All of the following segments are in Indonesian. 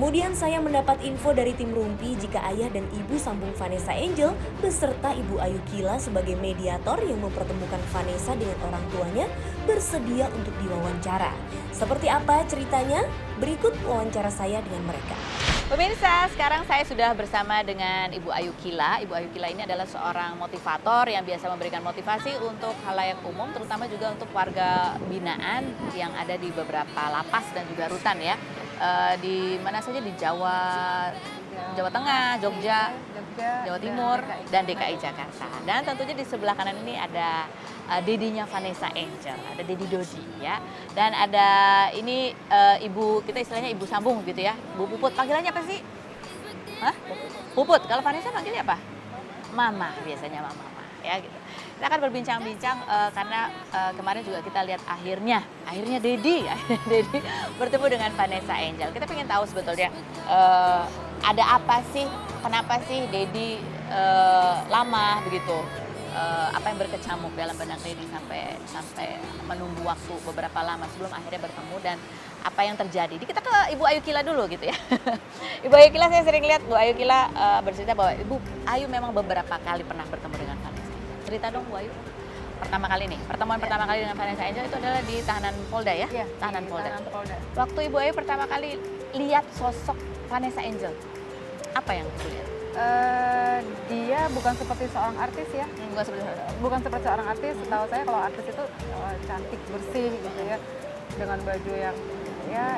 Kemudian saya mendapat info dari tim Rumpi jika ayah dan ibu sambung Vanessa Angel beserta Ibu Ayu Kila sebagai mediator yang mempertemukan Vanessa dengan orang tuanya bersedia untuk diwawancara. Seperti apa ceritanya? Berikut wawancara saya dengan mereka. Pemirsa, sekarang saya sudah bersama dengan Ibu Ayu Kila. Ibu Ayu Kila ini adalah seorang motivator yang biasa memberikan motivasi untuk halayak umum, terutama juga untuk warga binaan yang ada di beberapa lapas dan juga rutan ya. Di mana saja di Jawa Tengah, Jogja, Jawa Timur, dan DKI Jakarta. Dan tentunya di sebelah kanan ini ada dedinya Vanessa Angel, ada Dedi Dodi ya. Dan ada ini ibu, kita istilahnya ibu sambung gitu ya, Bu Puput. Panggilannya apa sih? Hah? Puput. Kalau Vanessa panggilnya apa? Mama, biasanya mama ya gitu. Kita akan berbincang-bincang karena kemarin juga kita lihat akhirnya Dedi bertemu dengan Vanessa Angel. Kita pengen tahu sebetulnya ada apa sih, kenapa sih Dedi lama begitu, apa yang berkecamuk dalam benak Dedi sampai menunggu waktu beberapa lama sebelum akhirnya bertemu dan apa yang terjadi. Kita ke Ibu Ayu Kila dulu gitu ya. Ibu Ayu Kila, saya sering lihat Bu Ayu Kila bercerita bahwa Ibu Ayu memang beberapa kali pernah bertemu dengan Vanessa. Cerita dong Bu Ayu. Pertemuan pertama kali dengan Vanessa Angel itu adalah di tahanan Polda ya? Iya, tahanan Polda. Waktu Ibu Ayu pertama kali lihat sosok Vanessa Angel, apa yang Ibu lihat? dia bukan seperti seorang artis ya. Bukan seperti seorang artis. Setahu saya kalau artis itu cantik, bersih gitu ya, dengan baju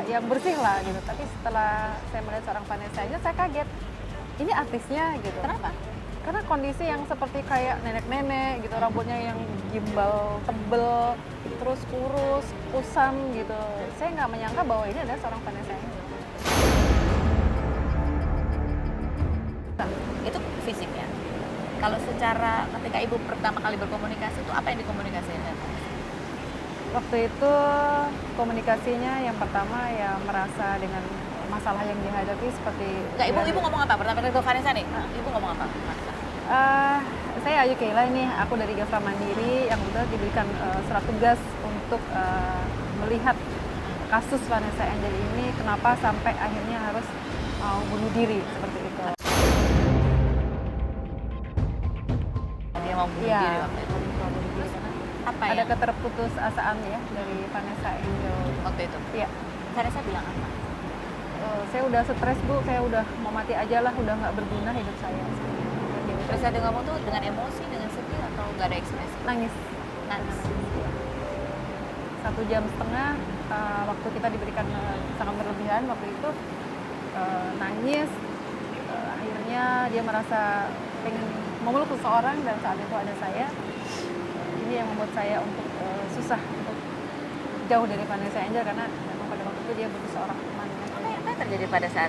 yang bersih lah gitu. Tapi setelah saya melihat seorang Vanessa Angel, saya kaget. Ini artisnya gitu. Kenapa? Karena kondisi yang seperti kayak nenek-nenek gitu, rambutnya yang gimbal, tebel, terus kurus, kusam gitu. Saya nggak menyangka bahwa ini adalah seorang Vanessa Angel. Itu fisiknya. Kalau secara ketika Ibu pertama kali berkomunikasi itu apa yang dikomunikasikan? Waktu itu komunikasinya yang pertama ya merasa dengan masalah yang dihadapi seperti... Enggak, Ibu ngomong apa? Pertama kali ke Vanessa nih, Ibu ngomong apa? Saya Ayu Kila ini, aku dari Gafra Mandiri yang udah diberikan surat tugas untuk melihat kasus Vanessa Angel ini, kenapa sampai akhirnya harus mau bunuh diri seperti itu. Dia mau bunuh diri waktu itu. Apa Ada ya? keterputusasaan ya dari Vanessa Angel Waktu itu? Iya. Vanessa bilang apa? Saya udah stres Bu, saya udah mau mati aja lah, udah nggak berguna hidup saya. Terus ada ngomong tuh dengan emosi, dengan sedih atau nggak ada ekspresi? Nangis. 1,5 jam waktu kita diberikan sangat berlebihan waktu itu, nangis. Akhirnya dia merasa pengen memeluk seseorang dan saat itu ada saya. Ini yang membuat saya untuk susah untuk jauh dari Vanessa Angel karena memang pada waktu itu dia butuh seorang teman. Apa yang terjadi pada saat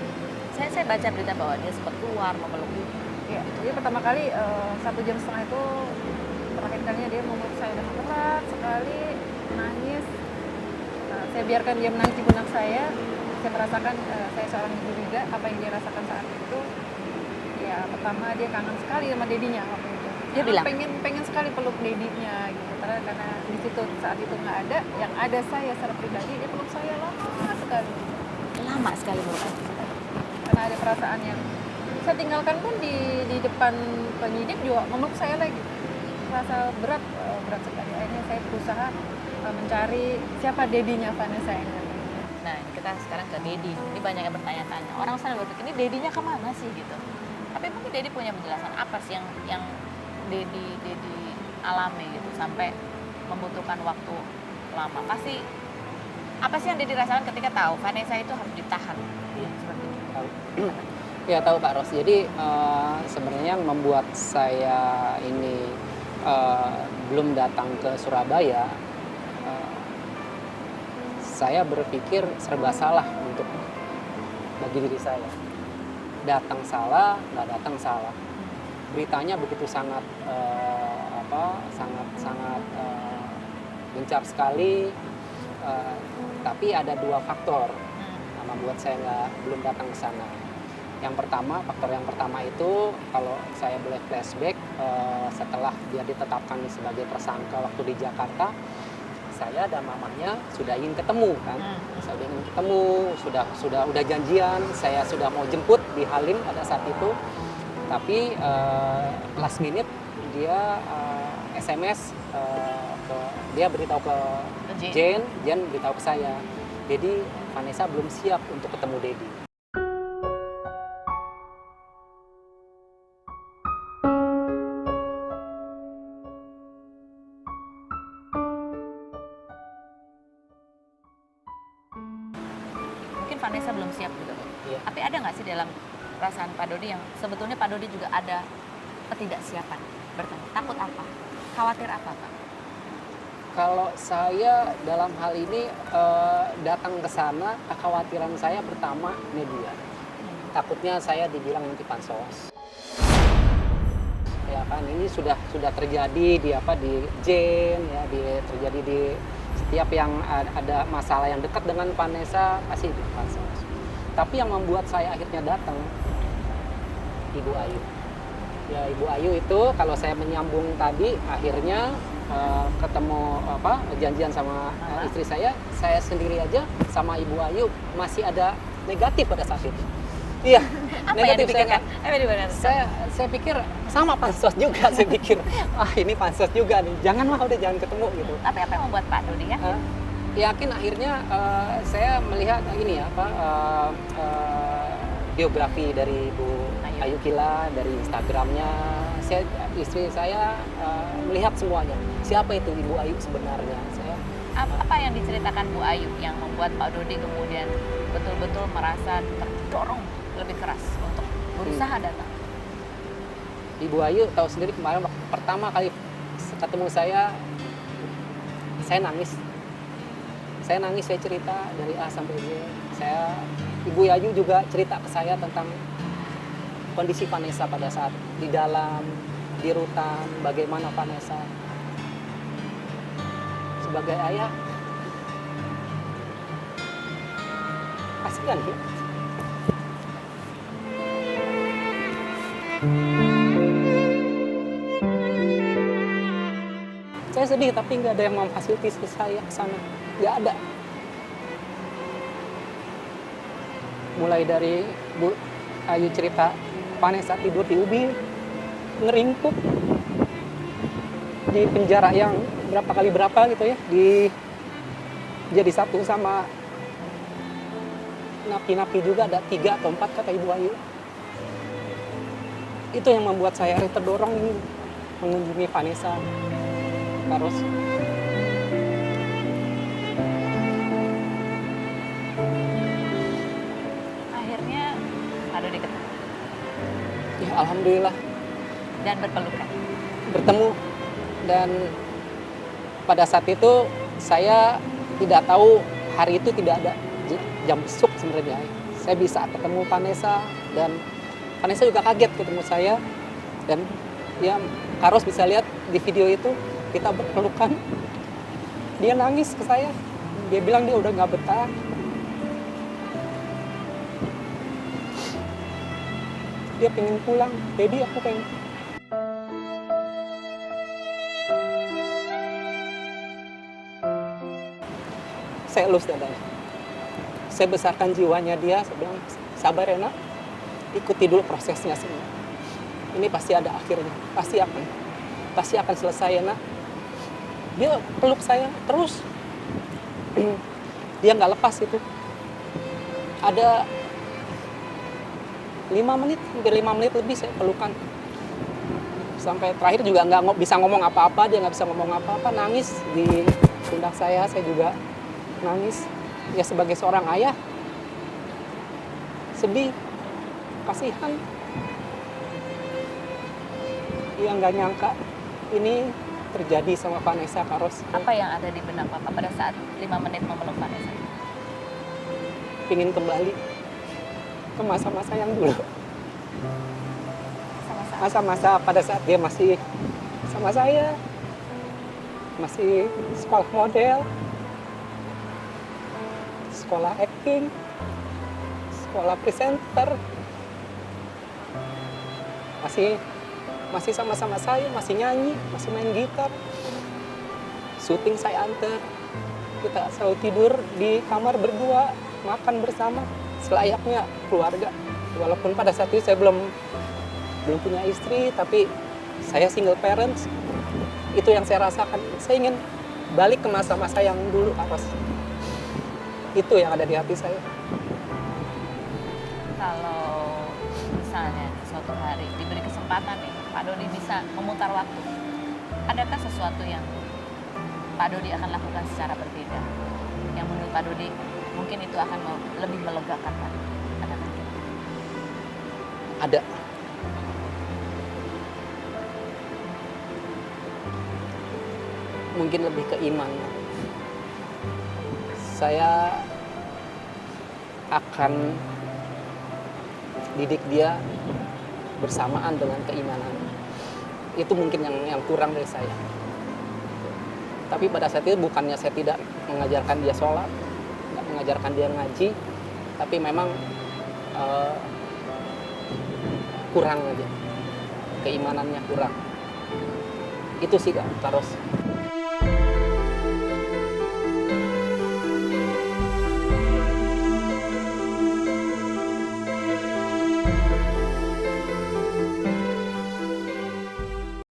saya baca berita bahwa dia sempat keluar memeluk Ibu? Iya, dia pertama kali 1,5 jam itu terakhir kalinya dia memeluk saya dengan berat sekali, nangis. Saya biarkan dia menangis di pundak saya merasakan saya seorang ibu juga, apa yang dia rasakan saat itu. Ya pertama dia kangen sekali sama dedinya waktu itu. Dia bilang? pengen sekali peluk dedinya gitu, karena di situ saat itu nggak ada, yang ada saya secara pribadi, dia peluk saya lama sekali. Lama sekali memeluk. Karena ada perasaan yang saya tinggalkan pun di depan penyidik juga memeluk saya lagi. Rasa berat sekali. Akhirnya saya berusaha mencari siapa dedinya Vanessa Angel. Nah, kita sekarang ke Dedi. Ini banyak yang bertanya-tanya. Orang selalu berpikir, ini Dedinya kemana sih gitu. Tapi mungkin Dedi punya penjelasan apa sih yang Dedi alami gitu sampai membutuhkan waktu lama. Pasti apa sih yang Dedi rasakan ketika tahu Vanessa itu harus ditahan? Seperti itu. Ya tahu Pak Ros. Jadi sebenarnya yang membuat saya ini belum datang ke Surabaya, saya berpikir serba salah bagi diri saya. Datang salah, nggak datang salah. Beritanya begitu sangat gencar sekali, tapi ada dua faktor yang membuat saya belum datang ke sana. Faktor yang pertama itu kalau saya boleh flashback, setelah dia ditetapkan sebagai tersangka waktu di Jakarta, saya dan mamanya sudah ingin ketemu kan. Saya udah ingin ketemu, udah janjian, saya sudah mau jemput di Halim pada saat itu. Tapi last minute dia SMS, dia beritahu ke Jen beritahu ke saya. Jadi Vanessa belum siap untuk ketemu Dedi. Mungkin Vanessa belum siap juga, Pak. Iya. Tapi ada nggak sih dalam perasaan Pak Dodi yang sebetulnya Pak Dodi juga ada ketidaksiapan bertemu? Takut apa? Khawatir apa, Pak? Kalau saya dalam hal ini datang ke sana, kekhawatiran saya pertama media. Takutnya saya dibilang nanti pansos. Ya kan, ini sudah terjadi di Jen ya, terjadi di setiap yang ada masalah yang dekat dengan Vanessa pasti di pansos. Tapi yang membuat saya akhirnya datang Ibu Ayu. Ya, Ibu Ayu itu kalau saya menyambung tadi akhirnya ketemu janjian sama istri saya sendiri aja sama Ibu Ayu masih ada negatif pada saat itu. Iya, Apa yang negatif dipikirkan? saya pikir sama pansos juga. Saya pikir ini pansos juga nih, jangan ketemu gitu. Tapi apa yang membuat Pak Dodi ya? Yakin akhirnya saya melihat ini biografi dari Ibu Ayu Kila dari Instagramnya. Istri saya melihat semuanya. Siapa itu Ibu Ayu sebenarnya? Apa yang diceritakan Bu Ayu yang membuat Pak Dodi kemudian betul-betul merasa terdorong lebih keras untuk berusaha datang? Ibu Ayu tahu sendiri kemarin waktu pertama kali ketemu saya nangis. Saya cerita dari A sampai Z. Ibu Ayu juga cerita ke saya tentang kondisi Vanessa pada saat di dalam, di rutan, bagaimana Vanessa. Sebagai ayah, kasihan ya. Saya sedih tapi nggak ada yang memfasilitasi saya ke sana, nggak ada. Mulai dari Bu Ayu cerita Vanessa tidur di ubi, ngeringkuk di penjara yang berapa gitu ya, jadi satu sama napi-napi juga, ada 3 atau 4 kata Ibu Ayu. Itu yang membuat saya terdorong ingin mengunjungi Vanessa terus. Akhirnya Pak Dodi ketemu Ya alhamdulillah dan berpelukan. bertemu, dan pada saat itu saya tidak tahu hari itu tidak ada jam besuk sebenarnya. Saya bisa ketemu Vanessa dan Vanessa juga kaget ketemu saya, dan ya Karos bisa lihat di video itu kita berpelukan. Dia nangis ke saya, dia bilang dia udah nggak betah. Dia pengen pulang, Dedi aku pengen. Saya elus dadanya. Saya besarkan jiwanya dia, saya bilang, sabar ya nak, ikuti dulu prosesnya semua. Ini pasti ada akhirnya, pasti akan selesai ya nak. Dia peluk saya terus, dia nggak lepas itu. Ada 5 menit, hampir 5 menit lebih saya pelukan. Sampai terakhir juga nggak bisa ngomong apa-apa, dia nggak bisa ngomong apa-apa, nangis di pundak saya juga nangis. Ya sebagai seorang ayah, sedih, kasihan. Dia nggak nyangka ini terjadi sama Vanessa Karos. Apa yang ada di benak Bapak pada saat 5 menit memeluk Vanessa? Pingin kembali ke masa-masa yang dulu. Sama-sama. Masa-masa pada saat dia masih sama saya, masih sekolah model, sekolah acting, sekolah presenter, masih sama-sama saya, masih nyanyi, masih main gitar. syuting saya antar, kita selalu tidur di kamar berdua, makan bersama selayaknya keluarga. Walaupun pada saat itu saya belum punya istri, tapi saya single parents. Itu yang saya rasakan. Saya ingin balik ke masa-masa yang dulu, Aros. Itu yang ada di hati saya. Kalau misalnya suatu hari diberi kesempatan nih, Pak Dodi bisa memutar waktu, adakah sesuatu yang Pak Dodi akan lakukan secara berbeda? Yang menurut Pak Dodi mungkin itu akan lebih melegakan Pak? Adakah? Ada. Mungkin lebih ke iman. Saya akan didik dia bersamaan dengan keimanan. Itu mungkin yang kurang dari saya. Tapi pada saat itu bukannya saya tidak mengajarkan dia sholat, nggak mengajarkan dia ngaji, tapi memang kurang aja, keimanannya kurang. Itu sih Kak, terus.